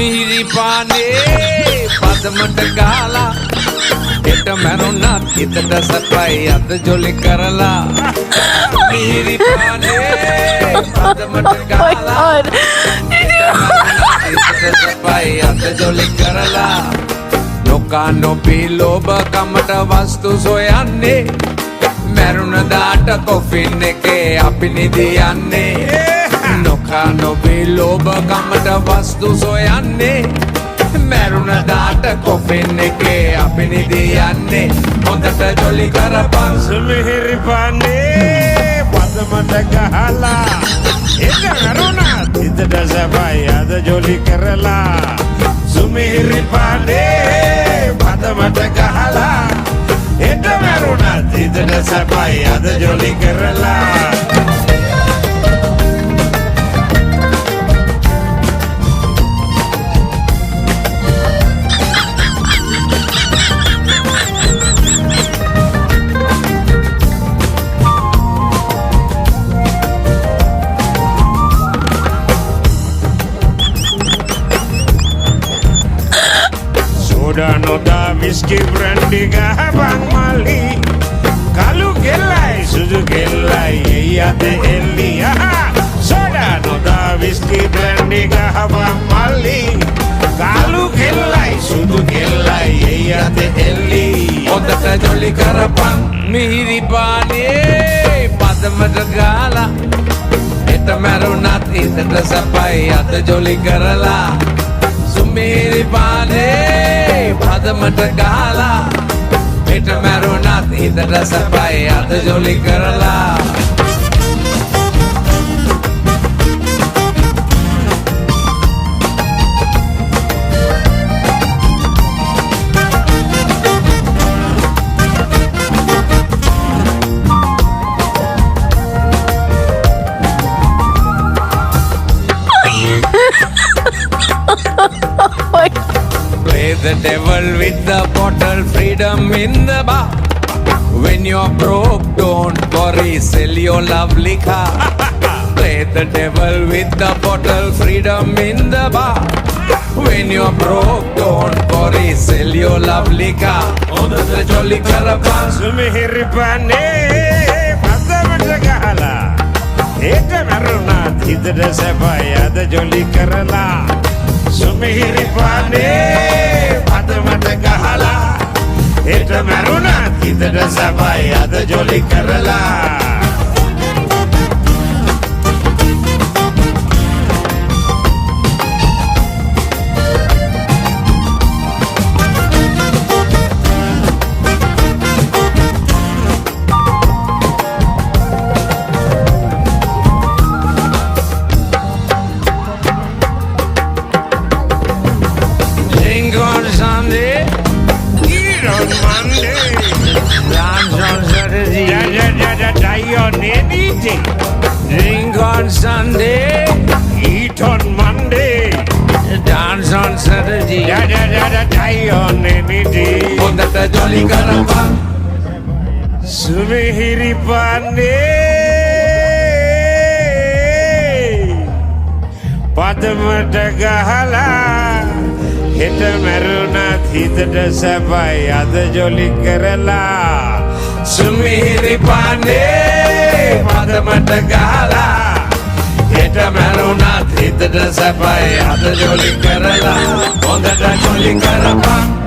මිහිරි පානේ පදමට ගාලා හෙට මැරුණත් හිතට සපයි අද ජොලි කරලා මිහිරි පානේ පදමට ගාලා හිතට සපයි අද ජොලි කරලා නොකා නොපී ලෝභකමට වස්තු සොයන්නේ මැරුණ දාට කොෆින් එකේ අපි නිදියන්නේ නොකා නොපී ලෝභකමට වස්තු සොයන්නේ මැරුණ දාට කොෆින් එකේ අපි නිදියන්නේ හොඳට ජොලි කරපන් සුමිහිරි පානේ පදමට ගහලා හෙට මැරුණත් හිතට සපයි අද ජොලි කරලා සුමිහිරි පානේ පදමට ගහලා හෙට මැරුණත් හිතට සපයි අද ජොලි කරලා Soda noda whiskey brandy gahabang mali kalu gelai sudu gelai iyate elli soda noda whiskey brandy gahabang mali kalu gelai sudu gelai iyate elli හොඳට ජොලි කරපන් මිහිරි පානේ පදමට ගාලා හෙට මැරුණත් හිතට සපයි අද ජොලි කරලා සුමිහිරි පානේ පදමට ගාලා හෙට මැරුණත් හිතට සපයි අද ජොලි කරලා Play the devil with the bottle, freedom in the bar. When you're broke, don't worry, sell your lovely car. Play the devil with the bottle, freedom in the bar. When you're broke, don't worry, sell your lovely car. On the jolly caravan. Sumihiri pane padamata gahala හෙට මැරුණත් හිතට සපයි අද ජොලි කරලා සුමිහිරි පානේ පදමට ගහලා හෙට මැරුණත් හිතට සපයි අද ජොලි කරලා Sunday, eat on Monday, dance on Saturday, die on any day. drink on Sunday, Eat on Monday, dance on Saturday. die on any day. හොඳට ජොලි කරපන් සුමිහිරි පානේ පදමට ගහලා හෙට මැරුණත් හිතට සපයි අද ජොලි කරලා සුමිහිරි පානේ පදමට ගාලා හෙට මැරුණත් හිතට සපයි අද ජොලි කරලා හොඳට ජොලි කරපන්